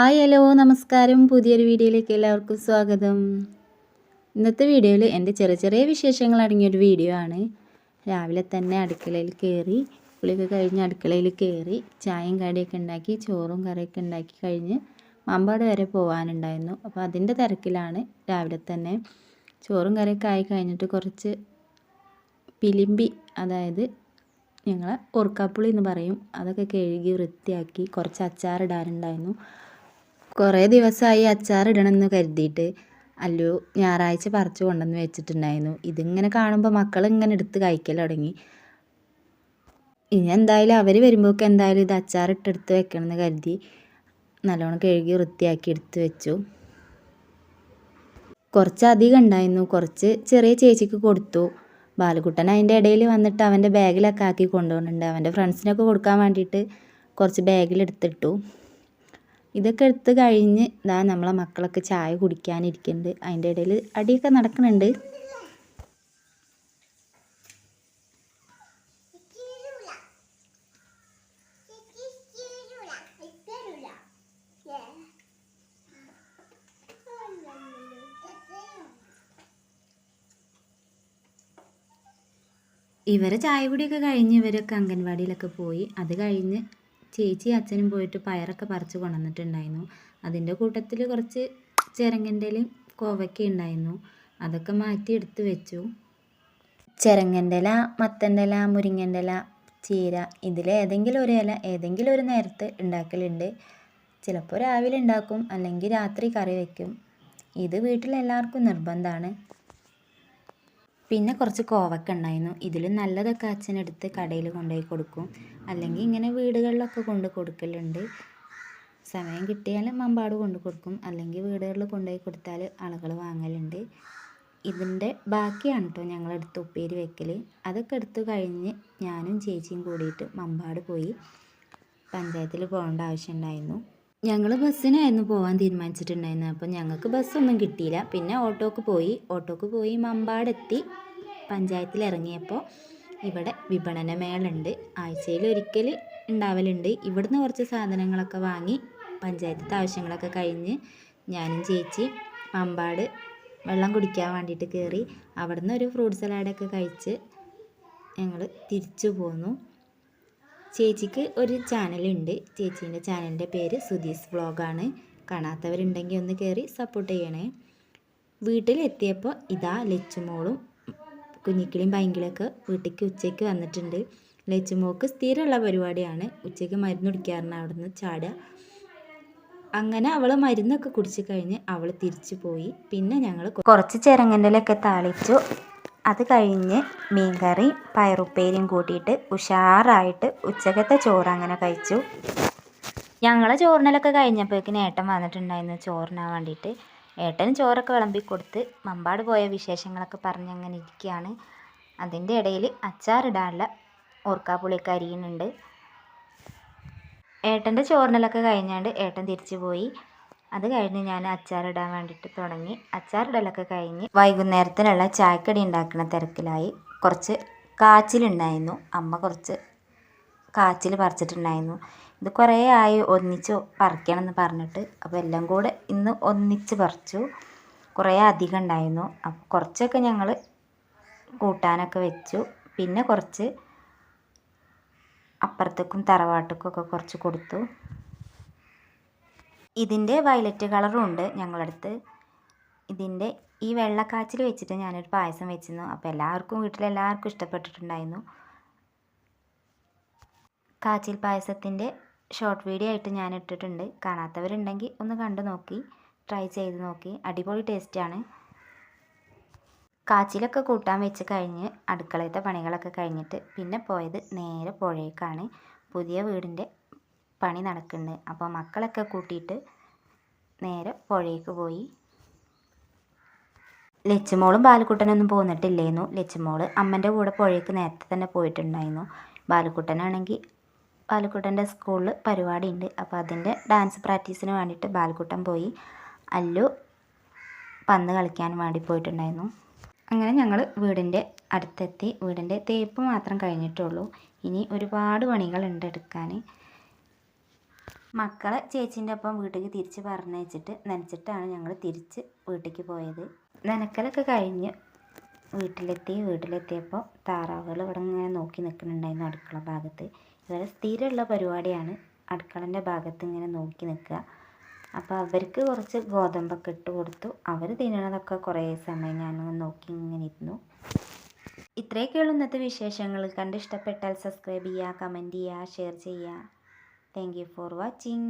Hi hello നമസ്കാരം. പുതിയൊരു വീഡിയോയിലേക്ക് എല്ലാവർക്കും സ്വാഗതം. ഇന്നത്തെ വീഡിയോയിൽ എൻ്റെ ചെറിയ ചെറിയ വിശേഷങ്ങൾ അടങ്ങിയൊരു വീഡിയോ ആണ്. രാവിലെ തന്നെ അടുക്കളയിൽ കയറി കുളിയൊക്കെ കഴിഞ്ഞ് അടുക്കളയിൽ കയറി ചായയും കടിയൊക്കെ ഉണ്ടാക്കി ചോറും കറിയൊക്കെ ഉണ്ടാക്കി കഴിഞ്ഞ് മമ്പാട് വരെ പോകാനുണ്ടായിരുന്നു. അപ്പോൾ അതിൻ്റെ തിരക്കിലാണ്. രാവിലെ തന്നെ ചോറും കറിയൊക്കെ ആയി കഴിഞ്ഞിട്ട് കുറച്ച് പിലിമ്പി, അതായത് ഞങ്ങൾ ഓർക്കാപ്പുളി എന്ന് പറയും, അതൊക്കെ കഴുകി വൃത്തിയാക്കി കുറച്ച് അച്ചാറിടാനുണ്ടായിരുന്നു. കുറേ ദിവസമായി അച്ചാറിടണമെന്ന് കരുതിയിട്ട് അല്ലു ഞായറാഴ്ച പറിച്ച് കൊണ്ടുവന്ന് വെച്ചിട്ടുണ്ടായിരുന്നു. ഇതിങ്ങനെ കാണുമ്പോൾ മക്കളിങ്ങനെ എടുത്ത് കഴിക്കൽ തുടങ്ങി. ഇനി എന്തായാലും അവർ വരുമ്പോഴൊക്കെ എന്തായാലും ഇത് അച്ചാറിട്ടെടുത്ത് വെക്കണമെന്ന് കരുതി നല്ലോണം കഴുകി വൃത്തിയാക്കി എടുത്ത് വെച്ചു. കുറച്ച് അധികം ഉണ്ടായിരുന്നു, കുറച്ച് ചെറിയ ചേച്ചിക്ക് കൊടുത്തു. ബാലുകുട്ടൻ അതിൻ്റെ ഇടയിൽ വന്നിട്ട് അവൻ്റെ ബാഗിലൊക്കെ ആക്കി കൊണ്ടുപോകുന്നുണ്ട്. അവൻ്റെ ഫ്രണ്ട്സിനൊക്കെ കൊടുക്കാൻ വേണ്ടിയിട്ട് കുറച്ച് ബാഗിലെടുത്തിട്ടു. ഇതൊക്കെ എടുത്ത് കഴിഞ്ഞ് നമ്മളെ മക്കളൊക്കെ ചായ കുടിക്കാനിരിക്കുന്നുണ്ട്. അതിൻ്റെ ഇടയിൽ അടിയൊക്കെ നടക്കുന്നുണ്ട്. ഇവരെ ചായ കുടിയൊക്കെ കഴിഞ്ഞ് ഇവരൊക്കെ അംഗൻവാടിയിലൊക്കെ പോയി. അത് കഴിഞ്ഞ് ചേച്ചി അച്ഛനും പോയിട്ട് പയറൊക്കെ പറിച്ച് കൊണ്ടുവന്നിട്ടുണ്ടായിരുന്നു. അതിൻ്റെ കൂട്ടത്തിൽ കുറച്ച് ചിരങ്ങൻ്റെ ഇലയും കോവയ്ക്ക ഉണ്ടായിരുന്നു. അതൊക്കെ മാറ്റി എടുത്ത് വെച്ചു. ചിരങ്ങൻ്റെ ഇല, മത്തൻ്റെ ഇല, മുരിങ്ങൻ്റെ ഇല, ചീര, ഇതിൽ ഏതെങ്കിലും ഒരു ഇല ഏതെങ്കിലും ഒരു നേരത്ത് ഉണ്ടാക്കലുണ്ട്. ചിലപ്പോൾ രാവിലെ ഉണ്ടാക്കും, അല്ലെങ്കിൽ രാത്രി കറി വയ്ക്കും. ഇത് വീട്ടിലെല്ലാവർക്കും നിർബന്ധമാണ്. പിന്നെ കുറച്ച് കോവക്ക ഉണ്ടായിരുന്നു. ഇതിൽ നല്ലതൊക്കെ അച്ഛനെടുത്ത് കടയിൽ കൊണ്ടുപോയി കൊടുക്കും, അല്ലെങ്കിൽ ഇങ്ങനെ വീടുകളിലൊക്കെ കൊണ്ട് കൊടുക്കലുണ്ട്. സമയം കിട്ടിയാൽ മമ്പാട് കൊണ്ട് കൊടുക്കും, അല്ലെങ്കിൽ വീടുകളിൽ കൊണ്ടുപോയി കൊടുത്താൽ ആളുകൾ വാങ്ങലുണ്ട്. ഇതിൻ്റെ ബാക്കിയാണ് കേട്ടോ ഞങ്ങളെടുത്ത് ഉപ്പേരി വെക്കൽ. അതൊക്കെ എടുത്ത് കഴിഞ്ഞ് ഞാനും ചേച്ചിയും കൂടിയിട്ട് മമ്പാട് പോയി. പഞ്ചായത്തിൽ പോകേണ്ട ആവശ്യമുണ്ടായിരുന്നു. ഞങ്ങൾ ബസ്സിനായിരുന്നു പോകാൻ തീരുമാനിച്ചിട്ടുണ്ടായിരുന്നത്. അപ്പം ഞങ്ങൾക്ക് ബസ്സൊന്നും കിട്ടിയില്ല. പിന്നെ ഓട്ടോക്ക് പോയി മമ്പാടെത്തി. പഞ്ചായത്തിൽ ഇറങ്ങിയപ്പോൾ ഇവിടെ വിപണന മേളുണ്ട്, ആഴ്ചയിൽ ഒരിക്കൽ ഉണ്ടാവലുണ്ട്. ഇവിടുന്ന് കുറച്ച് സാധനങ്ങളൊക്കെ വാങ്ങി പഞ്ചായത്തിൻ്റെ ആവശ്യങ്ങളൊക്കെ കഴിഞ്ഞ് ഞാനും ചേച്ചി മമ്പാട് വെള്ളം കുടിക്കാൻ വേണ്ടിയിട്ട് കയറി. അവിടുന്ന് ഒരു ഫ്രൂട്ട് സലാഡൊക്കെ കഴിച്ച് ഞങ്ങൾ തിരിച്ചു പോന്നു. ചേച്ചിക്ക് ഒരു ചാനലുണ്ട്. ചേച്ചീൻ്റെ ചാനലിൻ്റെ പേര് സുധീസ് വ്ളോഗാണ്. കാണാത്തവരുണ്ടെങ്കിൽ ഒന്ന് കയറി സപ്പോർട്ട് ചെയ്യണേ. വീട്ടിലെത്തിയപ്പോൾ ഇതാ ലച്ചുമോളും കുഞ്ഞിക്കിളിയും ഭയങ്കരമൊക്കെ വീട്ടിലേക്ക് ഉച്ചയ്ക്ക് വന്നിട്ടുണ്ട്. ലച്ചുമോൾക്ക് സ്ഥിരമുള്ള പരിപാടിയാണ് ഉച്ചയ്ക്ക് മരുന്ന് കുടിക്കാറുണ്ട് അവിടുന്ന് ചാടുക. അങ്ങനെ അവൾ മരുന്നൊക്കെ കുടിച്ച് കഴിഞ്ഞ് അവൾ തിരിച്ചു പോയി. പിന്നെ ഞങ്ങൾ കുറച്ച് ചിരങ്ങൻ്റെലൊക്കെ താളിച്ചു. അത് കഴിഞ്ഞ് മീൻകറി പയറുപ്പേരിയും കൂട്ടിയിട്ട് ഉഷാറായിട്ട് ഉച്ചക്കത്തെ ചോറ് അങ്ങനെ കഴിച്ചു. ഞങ്ങളെ ചോറിനലൊക്കെ കഴിഞ്ഞപ്പോഴേക്കും ഏട്ടൻ വന്നിട്ടുണ്ടായിരുന്നു ചോറിനാൻ വേണ്ടിയിട്ട്. ഏട്ടന് ചോറൊക്കെ വിളമ്പി കൊടുത്ത് മമ്പാട് പോയ വിശേഷങ്ങളൊക്കെ പറഞ്ഞങ്ങനെ ഇരിക്കുകയാണ്. അതിൻ്റെ ഇടയിൽ അച്ചാറിടാനുള്ള ഓർക്കാപ്പുളിയൊക്കെ അരിയുന്നുണ്ട്. ഏട്ടൻ്റെ ചോറിനലൊക്കെ കഴിഞ്ഞാണ്ട് ഏട്ടൻ തിരിച്ചു പോയി. അത് കഴിഞ്ഞ് ഞാൻ അച്ചാറിടാൻ വേണ്ടിയിട്ട് തുടങ്ങി. അച്ചാറിടലൊക്കെ കഴിഞ്ഞ് വൈകുന്നേരത്തിനുള്ള ചായക്കടി ഉണ്ടാക്കുന്ന തിരക്കിലായി. കുറച്ച് കാച്ചിലുണ്ടായിരുന്നു. അമ്മ കുറച്ച് കാച്ചിൽ പറിച്ചിട്ടുണ്ടായിരുന്നു. ഇത് കുറേ ആയി ഒന്നിച്ച് പറിക്കണം എന്ന് പറഞ്ഞിട്ട്. അപ്പോൾ എല്ലാം കൂടെ ഇന്ന് ഒന്നിച്ച് പറിച്ചു. കുറേ അധികം ഉണ്ടായിരുന്നു. അപ്പോൾ കുറച്ചൊക്കെ ഞങ്ങൾ കൂട്ടാനൊക്കെ വെച്ചു. പിന്നെ കുറച്ച് അപ്പുറത്തേക്കും തറവാട്ടിലേക്കൊക്കെ കുറച്ച് കൊടുത്തു. ഇതിൻ്റെ വയലറ്റ് കളറും ഉണ്ട് ഞങ്ങളടുത്ത്. ഇതിൻ്റെ ഈ വെള്ളക്കാച്ചിൽ വെച്ചിട്ട് ഞാനൊരു പായസം വെച്ചിരുന്നു. അപ്പോൾ വീട്ടിലെല്ലാവർക്കും ഇഷ്ടപ്പെട്ടിട്ടുണ്ടായിരുന്നു. കാച്ചിൽ പായസത്തിൻ്റെ ഷോർട്ട് വീഡിയോ ആയിട്ട് ഞാൻ ഇട്ടിട്ടുണ്ട്. കാണാത്തവരുണ്ടെങ്കിൽ ഒന്ന് കണ്ടു നോക്കി ട്രൈ ചെയ്ത് നോക്കി. അടിപൊളി ടേസ്റ്റാണ്. കാച്ചിലൊക്കെ കൂട്ടാൻ വെച്ച് കഴിഞ്ഞ് അടുക്കളത്തെ പണികളൊക്കെ കഴിഞ്ഞിട്ട് പിന്നെ പോയത് നേരെ പുഴയ്ക്കാണ്. പുതിയ വീടിൻ്റെ പണി നടക്കുന്നുണ്ട്. അപ്പോൾ മക്കളൊക്കെ കൂട്ടിയിട്ട് നേരെ പുഴയ്ക്ക് പോയി. ലച്ചുമോളും ബാലുക്കുട്ടനൊന്നും പോന്നിട്ടില്ലായിരുന്നു. ലച്ചുമോൾ അമ്മൻ്റെ കൂടെ പുഴയ്ക്ക് നേരത്തെ തന്നെ പോയിട്ടുണ്ടായിരുന്നു. ബാലുക്കുട്ടൻ്റെ സ്കൂളിൽ പരിപാടി ഉണ്ട്. അപ്പോൾ അതിൻ്റെ ഡാൻസ് പ്രാക്ടീസിന് വേണ്ടിയിട്ട് ബാലുക്കുട്ടൻ പോയി. അല്ലു പന്ത് കളിക്കാൻ വേണ്ടി പോയിട്ടുണ്ടായിരുന്നു. അങ്ങനെ ഞങ്ങൾ വീടിൻ്റെ അടുത്തെത്തി. വീടിൻ്റെ തേപ്പ് മാത്രം കഴിഞ്ഞിട്ടുള്ളൂ. ഇനി ഒരുപാട് പണികളുണ്ട് എടുക്കാൻ. മക്കളെ ചേച്ചീൻ്റെ ഒപ്പം വീട്ടിലേക്ക് തിരിച്ച് പറഞ്ഞയച്ചിട്ട് നനച്ചിട്ടാണ് ഞങ്ങൾ തിരിച്ച് വീട്ടിലേക്ക് പോയത്. നനക്കലൊക്കെ കഴിഞ്ഞ് വീട്ടിലെത്തിയപ്പോൾ താറാവുകൾ ഇവിടെ ഇങ്ങനെ നോക്കി നിൽക്കുന്നുണ്ടായിരുന്നു അടുക്കള ഭാഗത്ത്. ഇവരെ സ്ഥിരമുള്ള പരിപാടിയാണ് അടുക്കളൻ്റെ ഭാഗത്ത് ഇങ്ങനെ നോക്കി നിൽക്കുക. അപ്പോൾ അവർക്ക് കുറച്ച് ഗോതമ്പൊക്കെ ഇട്ട് കൊടുത്തു. അവർ തിന്നണതൊക്കെ കുറേ സമയം ഞാനൊന്ന് നോക്കി ഇങ്ങനെ ഇരുന്നു. ഇത്രയൊക്കെയുള്ളൂ ഇന്നത്തെ വിശേഷങ്ങൾ. കണ്ട് ഇഷ്ടപ്പെട്ടാൽ സബ്സ്ക്രൈബ് ചെയ്യുക, കമൻറ്റ് ചെയ്യുക, ഷെയർ ചെയ്യുക. Thank you for watching.